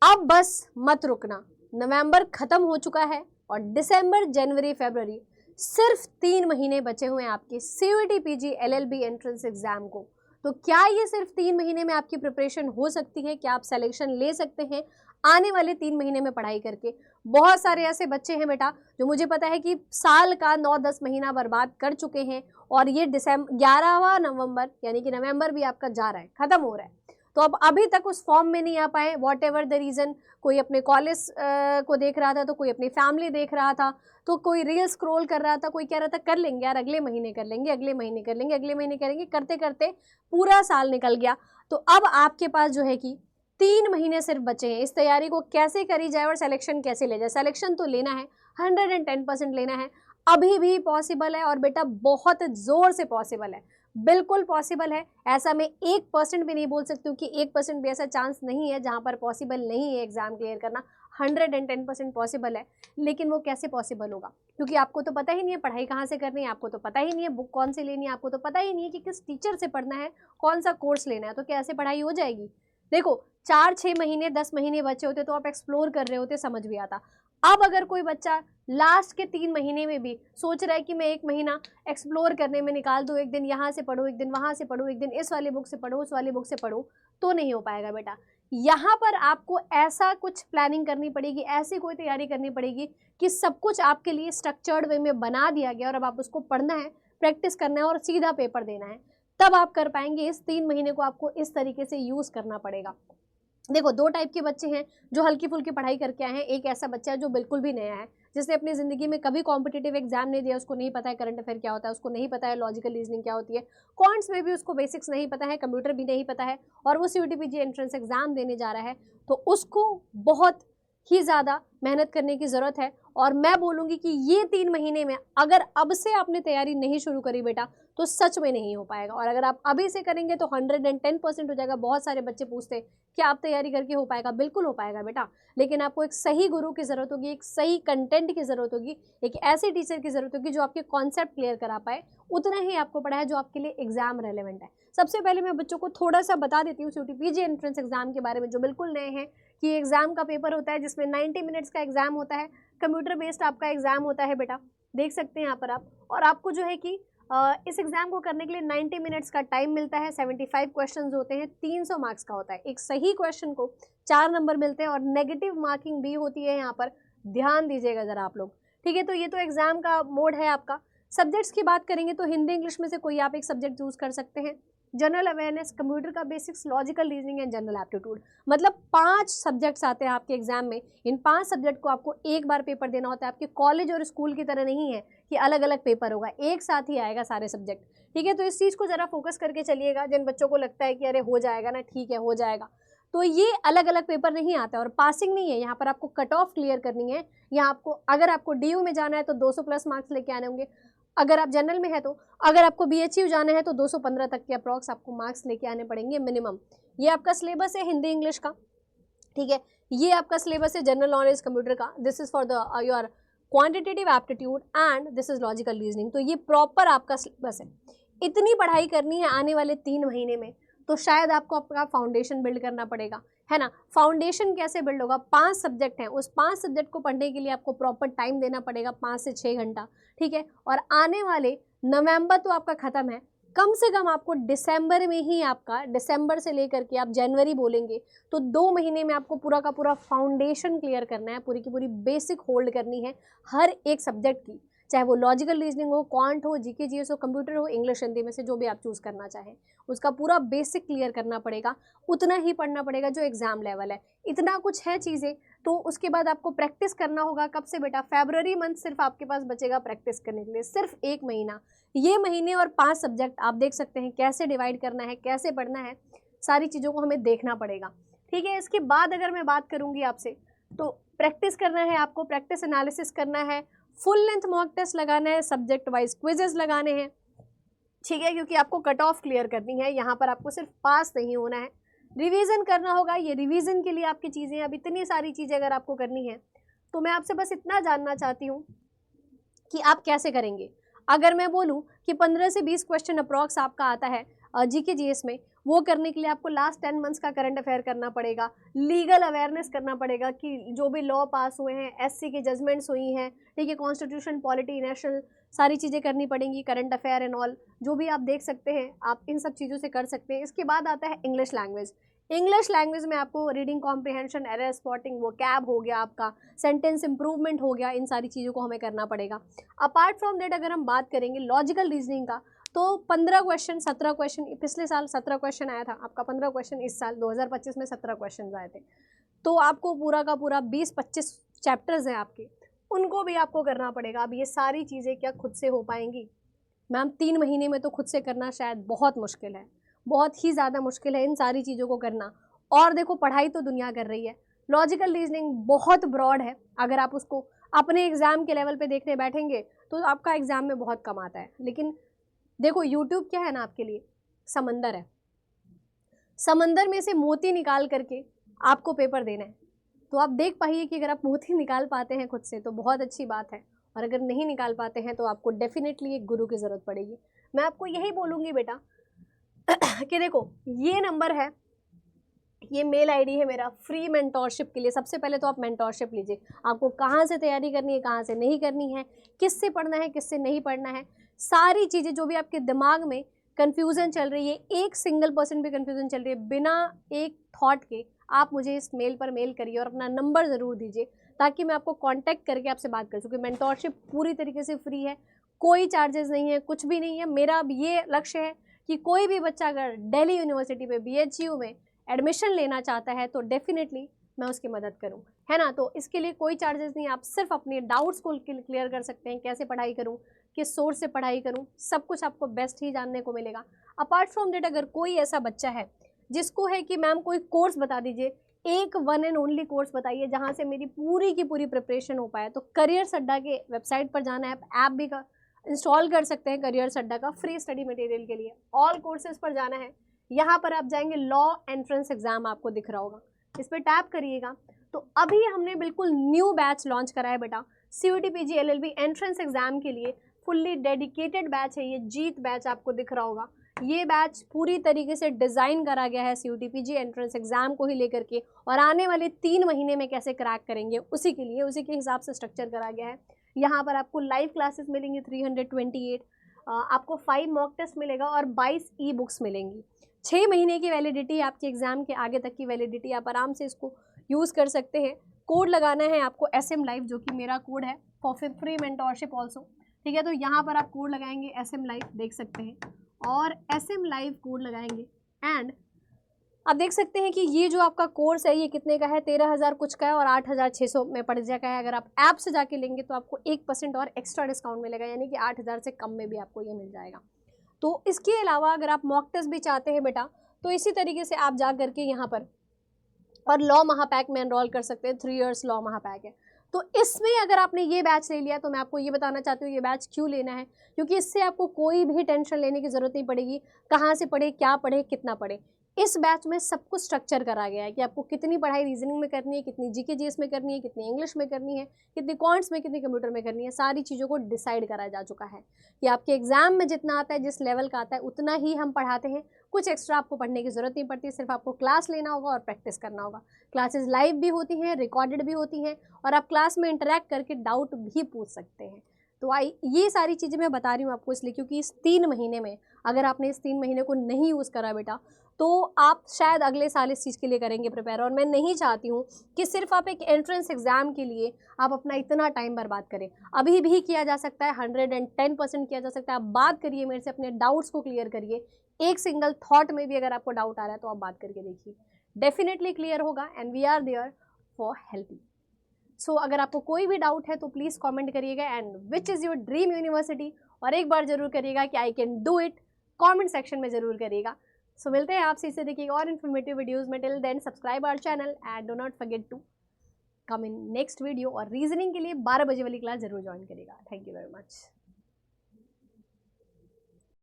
अब बस मत रुकना, नवंबर खत्म हो चुका है और दिसंबर, जनवरी, फरवरी सिर्फ 3 महीने बचे हुए हैं आपके CUET PG LLB entrance exam को। तो क्या ये सिर्फ 3 महीने में आपकी प्रिपरेशन हो सकती है? क्या आप सिलेक्शन ले सकते हैं आने वाले 3 महीने में पढ़ाई करके? बहुत सारे ऐसे बच्चे हैं बेटा जो मुझे पता है कि साल का 9-10 महीना बर्बाद कर चुके हैं और ये 11वां नवंबर यानी कि नवंबर भी आपका जा रहा है, खत्म हो रहा है, तो अब अभी तक उस फॉर्म में नहीं आ पाए, वॉट एवर द रीज़न। कोई अपने कॉलेज को देख रहा था, तो कोई अपनी फैमिली देख रहा था, तो कोई रील स्क्रॉल कर रहा था, कोई कह रहा था कर लेंगे यार, अगले महीने कर लेंगे, अगले महीने कर लेंगे, अगले महीने करेंगे, करते करते पूरा साल निकल गया। तो अब आपके पास जो है कि 3 महीने सिर्फ बचे हैं। इस तैयारी को कैसे करी जाए और सिलेक्शन कैसे ले जाए? सिलेक्शन तो लेना है, 110% लेना है, अभी भी पॉसिबल है और बेटा बहुत ज़ोर से पॉसिबल है, बिल्कुल पॉसिबल है। ऐसा मैं 1% भी नहीं बोल सकती हूँ कि 1% भी ऐसा चांस नहीं है जहाँ पर पॉसिबल नहीं है एग्जाम क्लियर करना। 110% पॉसिबल है, लेकिन वो कैसे पॉसिबल होगा? क्योंकि आपको तो पता ही नहीं है पढ़ाई कहाँ से करनी है, आपको तो पता ही नहीं है बुक कौन सी लेनी है, आपको तो पता ही नहीं है कि किस टीचर से पढ़ना है, कौन सा कोर्स लेना है, तो कैसे पढ़ाई हो जाएगी? देखो 4-6 महीने 10 महीने बचे होते तो आप एक्सप्लोर कर रहे होते, समझ भी आता। अब अगर कोई बच्चा लास्ट के 3 महीने में भी सोच रहा है कि मैं 1 महीना एक्सप्लोर करने में निकाल दूँ, एक दिन यहाँ से पढूँ, एक दिन वहाँ से पढूँ, एक दिन इस वाली बुक से पढूँ, उस वाली बुक से पढूँ, तो नहीं हो पाएगा बेटा। यहाँ पर आपको ऐसा कुछ प्लानिंग करनी पड़ेगी, ऐसी कोई तैयारी करनी पड़ेगी कि सब कुछ आपके लिए स्ट्रक्चर्ड वे में बना दिया गया और अब आप उसको पढ़ना है, प्रैक्टिस करना है और सीधा पेपर देना है, तब आप कर पाएंगे। इस 3 महीने को आपको इस तरीके से यूज़ करना पड़ेगा। देखो 2 टाइप के बच्चे हैं जो हल्की फुल्की पढ़ाई करके आए हैं। एक ऐसा बच्चा है जो बिल्कुल भी नया है, जिसने अपनी ज़िंदगी में कभी कॉम्पिटिटिव एग्जाम नहीं दिया, उसको नहीं पता है करंट अफेयर क्या होता है, उसको नहीं पता है लॉजिकल रीजनिंग क्या होती है, क्वांट्स में भी उसको बेसिक्स नहीं पता है, कंप्यूटर भी नहीं पता है, और वो सीयूईटी पीजी एंट्रेंस एग्जाम देने जा रहा है, तो उसको बहुत ही ज़्यादा मेहनत करने की ज़रूरत है। और मैं बोलूँगी कि ये 3 महीने में अगर अब से आपने तैयारी नहीं शुरू करी बेटा, तो सच में नहीं हो पाएगा, और अगर आप अभी से करेंगे तो 110% हो जाएगा। बहुत सारे बच्चे पूछते हैं कि आप तैयारी करके हो पाएगा? बिल्कुल हो पाएगा बेटा, लेकिन आपको एक सही गुरु की ज़रूरत होगी, एक सही कंटेंट की ज़रूरत होगी, एक ऐसे टीचर की ज़रूरत होगी जो आपके कॉन्सेप्ट क्लियर करा पाए, उतना ही आपको पढ़ा है जो आपके लिए एग्जाम रेलेवेंट है। सबसे पहले मैं बच्चों को थोड़ा सा बता देती हूँ सीयूईटी पीजी एंट्रेंस एग्जाम के बारे में, जो बिल्कुल नए हैं, कि एग्जाम का पेपर होता है जिसमें 90 मिनट्स का एग्जाम होता है, कंप्यूटर बेस्ड आपका एग्जाम होता है बेटा, देख सकते हैं यहाँ पर आप। और आपको जो है कि इस एग्जाम को करने के लिए 90 मिनट्स का टाइम मिलता है, 75 क्वेश्चंस होते हैं, 300 मार्क्स का होता है। एक सही क्वेश्चन को 4 नंबर मिलते हैं और नेगेटिव मार्किंग भी होती है यहाँ पर, ध्यान दीजिएगा ज़रा आप लोग, ठीक है। तो ये तो एग्जाम का मोड है आपका। सब्जेक्ट्स की बात करेंगे तो हिंदी इंग्लिश में से कोई आप एक सब्जेक्ट चूज कर सकते हैं। जनरल अवेयरनेस, कंप्यूटर का basics, logical reasoning and general aptitude, मतलब 5 सब्जेक्ट्स आते हैं आपके एग्जाम में। इन 5 सब्जेक्ट को आपको एक बार पेपर देना होता है। आपके कॉलेज और स्कूल की तरह नहीं है कि अलग अलग पेपर होगा, एक साथ ही आएगा सारे सब्जेक्ट, ठीक है। तो इस चीज़ को ज़रा फोकस करके चलिएगा। जिन बच्चों को लगता है कि अरे हो जाएगा ना, ठीक है हो जाएगा, तो ये अलग अलग पेपर नहीं आता है और पासिंग नहीं है। यहाँ पर आपको कट ऑफ क्लियर करनी है। यहाँ आपको, अगर आपको DU में जाना है तो 200 प्लस मार्क्स लेके आने होंगे, अगर आप जनरल में है तो, अगर आपको BHU जाना है तो 215 तक के अप्रॉक्स आपको मार्क्स लेके आने पड़ेंगे मिनिमम। ये आपका सिलेबस है हिंदी इंग्लिश का, ठीक है। ये आपका सिलेबस है जनरल नॉलेज कंप्यूटर का, this is for the your quantitative aptitude and this is logical reasoning. तो ये प्रॉपर आपका सिलेबस है। इतनी पढ़ाई करनी है आने वाले 3 महीने में, तो शायद आपको आपका फाउंडेशन बिल्ड करना पड़ेगा, है ना। फाउंडेशन कैसे बिल्ड होगा? 5 सब्जेक्ट हैं, उस 5 सब्जेक्ट को पढ़ने के लिए आपको प्रॉपर टाइम देना पड़ेगा, 5 से 6 घंटा, ठीक है। और आने वाले नवंबर तो आपका ख़त्म है, कम से कम आपको दिसंबर में ही, आपका दिसंबर से लेकर के आप जनवरी बोलेंगे तो 2 महीने में आपको पूरा का पूरा फाउंडेशन क्लियर करना है, पूरी की पूरी बेसिक होल्ड करनी है हर एक सब्जेक्ट की, चाहे वो लॉजिकल रीजनिंग हो, क्वांट हो, GK GS हो, कंप्यूटर हो, इंग्लिश हिंदी में से जो भी आप चूज़ करना चाहें, उसका पूरा बेसिक क्लियर करना पड़ेगा। उतना ही पढ़ना पड़ेगा जो एग्जाम लेवल है। इतना कुछ है चीज़ें। तो उसके बाद आपको प्रैक्टिस करना होगा। कब से बेटा? फरवरी मंथ सिर्फ आपके पास बचेगा प्रैक्टिस करने के लिए, सिर्फ 1 महीना। ये महीने और 5 सब्जेक्ट आप देख सकते हैं कैसे डिवाइड करना है, कैसे पढ़ना है, सारी चीज़ों को हमें देखना पड़ेगा, ठीक है। इसके बाद अगर मैं बात करूँगी आपसे, तो प्रैक्टिस करना है आपको, प्रैक्टिस एनालिसिस करना है, फुल लेंथ मॉक टेस्ट लगाना है, सब्जेक्ट वाइज क्विजेस लगाने हैं, ठीक है, क्योंकि आपको कट ऑफ क्लियर करनी है। यहाँ पर आपको सिर्फ पास नहीं होना है, रिवीजन करना होगा। ये रिवीजन के लिए आपकी चीज़ें, अब इतनी सारी चीज़ें अगर आपको करनी है, तो मैं आपसे बस इतना जानना चाहती हूँ कि आप कैसे करेंगे। अगर मैं बोलूँ कि 15 से 20 क्वेश्चन अप्रॉक्स आपका आता है GK GS में, वो करने के लिए आपको लास्ट 10 मंथ्स का करंट अफेयर करना पड़ेगा, लीगल अवेयरनेस करना पड़ेगा कि जो भी लॉ पास हुए हैं, एससी की जजमेंट्स हुई हैं, ठीक है, कॉन्स्टिट्यूशन, पॉलिटी, नेशनल, सारी चीज़ें करनी पड़ेंगी, करंट अफेयर एंड ऑल जो भी आप देख सकते हैं, आप इन सब चीज़ों से कर सकते हैं। इसके बाद आता है इंग्लिश लैंग्वेज। इंग्लिश लैंग्वेज में आपको रीडिंग कॉम्प्रिहेंशन, एरर स्पॉटिंग, वो कैब हो गया, आपका सेंटेंस इंप्रूवमेंट हो गया, इन सारी चीज़ों को हमें करना पड़ेगा। अपार्ट फ्रॉम दैट अगर हम बात करेंगे लॉजिकल रीजनिंग का, तो 15 क्वेश्चन, 17 क्वेश्चन, पिछले साल 17 क्वेश्चन आया था आपका, 15 क्वेश्चन इस साल 2025 में 17 क्वेश्चन आए थे। तो आपको पूरा का पूरा 20-25 चैप्टर्स हैं आपके, उनको भी आपको करना पड़ेगा। अब ये सारी चीज़ें क्या खुद से हो पाएंगी? मैम 3 महीने में तो खुद से करना शायद बहुत मुश्किल है, बहुत ही ज़्यादा मुश्किल है इन सारी चीज़ों को करना। और देखो पढ़ाई तो दुनिया कर रही है, लॉजिकल रीजनिंग बहुत ब्रॉड है, अगर आप उसको अपने एग्ज़ाम के लेवल पे देखने बैठेंगे तो आपका एग्ज़ाम में बहुत कम आता है। लेकिन देखो यूट्यूब क्या है ना आपके लिए, समंदर है, समंदर में से मोती निकाल करके आपको पेपर देना है। तो आप देख पाइए कि अगर आप मोती निकाल पाते हैं खुद से तो बहुत अच्छी बात है, और अगर नहीं निकाल पाते हैं तो आपको डेफिनेटली एक गुरु की ज़रूरत पड़ेगी। मैं आपको यही बोलूँगी बेटा कि देखो ये नंबर है, ये मेल आईडी है मेरा फ्री मेंटोरशिप के लिए। सबसे पहले तो आप मेंटोरशिप लीजिए, आपको कहाँ से तैयारी करनी है, कहाँ से नहीं करनी है, किससे पढ़ना है, किससे नहीं पढ़ना है, सारी चीज़ें जो भी आपके दिमाग में कन्फ्यूज़न चल रही है, एक सिंगल % भी कन्फ्यूज़न चल रही है, बिना एक थॉट के आप मुझे इस मेल पर मेल करिए और अपना नंबर ज़रूर दीजिए ताकि मैं आपको कांटेक्ट करके आपसे बात कर सकूँ। मेंटोरशिप पूरी तरीके से फ्री है, कोई चार्जेस नहीं है, कुछ भी नहीं है। मेरा अब ये लक्ष्य है कि कोई भी बच्चा अगर दिल्ली यूनिवर्सिटी में BHU में एडमिशन लेना चाहता है तो डेफिनेटली मैं उसकी मदद करूं, है ना। तो इसके लिए कोई चार्जेस नहीं, आप सिर्फ अपने डाउट्स को क्लियर कर सकते हैं, कैसे पढ़ाई करूं, किस सोर्स से पढ़ाई करूं, सब कुछ आपको बेस्ट ही जानने को मिलेगा। अपार्ट फ्रॉम दैट अगर कोई ऐसा बच्चा है जिसको है कि मैम कोई कोर्स बता दीजिए, एक वन एंड ओनली कोर्स बताइए जहाँ से मेरी पूरी की पूरी प्रिपरेशन हो पाए, तो करियर अड्डा के वेबसाइट पर जाना है, ऐप भी इंस्टॉल कर सकते हैं करियर अड्डा का फ्री स्टडी मटेरियल के लिए। ऑल कोर्सेज पर जाना है, यहाँ पर आप जाएंगे, लॉ एंट्रेंस एग्जाम आपको दिख रहा होगा, इस पर टैप करिएगा। तो अभी हमने बिल्कुल न्यू बैच लॉन्च करा है बेटा, CUET PG LLB entrance exam के लिए फुल्ली डेडिकेटेड बैच है ये, जीत बैच आपको दिख रहा होगा। ये बैच पूरी तरीके से डिज़ाइन करा गया है CUET PG एंट्रेंस एग्जाम को ही लेकर के, और आने वाले 3 महीने में कैसे क्रैक करेंगे उसी के लिए, उसी के हिसाब से स्ट्रक्चर करा गया है। यहाँ पर आपको लाइव क्लासेस मिलेंगी 328, आपको 5 मॉक टेस्ट मिलेगा और 22 ई बुक्स मिलेंगी। 6 महीने की वैलिडिटी, आपके एग्जाम के आगे तक की वैलिडिटी, आप आराम से इसको यूज़ कर सकते हैं। कोड लगाना है आपको SM Live, जो कि मेरा कोड है फॉर फ्री मेंटोरशिप ऑल्सो, ठीक है। तो यहाँ पर आप कोड लगाएंगे SM Live, देख सकते हैं, और SM Live कोड लगाएंगे एंड आप देख सकते हैं कि ये जो आपका कोर्स है ये कितने का है, 13,000 कुछ का है और 8,600 में पड़ जाएगा है। अगर आप ऐप से जाके लेंगे तो आपको 1% और एक्स्ट्रा डिस्काउंट मिलेगा, यानी कि 8,000 से कम में भी आपको ये मिल जाएगा। तो इसके अलावा अगर आप मॉक टेस्ट भी चाहते हैं बेटा, तो इसी तरीके से आप जा करके यहाँ पर और लॉ महापैक में एनरोल कर सकते हैं, 3 इयर्स लॉ महापैक है। तो इसमें अगर आपने ये बैच ले लिया तो मैं आपको ये बताना चाहती हूँ ये बैच क्यों लेना है, क्योंकि इससे आपको कोई भी टेंशन लेने की ज़रूरत नहीं पड़ेगी, कहाँ से पढ़े, क्या पढ़े, कितना पढ़े। इस बैच में सब कुछ स्ट्रक्चर करा गया है कि आपको कितनी पढ़ाई रीजनिंग में करनी है, कितनी GK GS में करनी है, कितनी इंग्लिश में करनी है, कितनी क्वांट्स में, कितनी कंप्यूटर में करनी है, सारी चीज़ों को डिसाइड करा जा चुका है कि आपके एग्जाम में जितना आता है, जिस लेवल का आता है उतना ही हम पढ़ाते हैं। कुछ एक्स्ट्रा आपको पढ़ने की ज़रूरत नहीं पड़ती, सिर्फ आपको क्लास लेना होगा और प्रैक्टिस करना होगा। क्लासेस लाइव भी होती हैं, रिकॉर्डेड भी होती हैं, और आप क्लास में इंटरेक्ट करके डाउट भी पूछ सकते हैं। तो ये सारी चीज़ें मैं बता रही हूँ आपको इसलिए क्योंकि इस 3 महीने में अगर आपने इस 3 महीने को नहीं यूज़ करा बेटा तो आप शायद अगले साल इस चीज़ के लिए करेंगे प्रिपेयर, और मैं नहीं चाहती हूँ कि सिर्फ आप एक एंट्रेंस एग्ज़ाम के लिए आप अपना इतना टाइम बर्बाद करें। अभी भी किया जा सकता है, 110% किया जा सकता है। आप बात करिए मेरे से, अपने डाउट्स को क्लियर करिए, एक सिंगल थॉट में भी अगर आपको डाउट आ रहा है तो आप बात करके देखिए, डेफिनेटली क्लियर होगा, and we are there for helping. So अगर आपको कोई भी डाउट है तो प्लीज़ कमेंट करिएगा, and which is your dream university, और एक बार जरूर करिएगा कि I can do it, comment section में ज़रूर करिएगा। सो मिलते हैं आपसे, इसे देखिएगा और इन्फॉर्मेटिव वीडियोज़ में। Till then subscribe our channel and do not forget to come in next video, और रीजनिंग के लिए 12 बजे वाली क्लास जरूर ज्वाइन करिएगा। Thank you very much.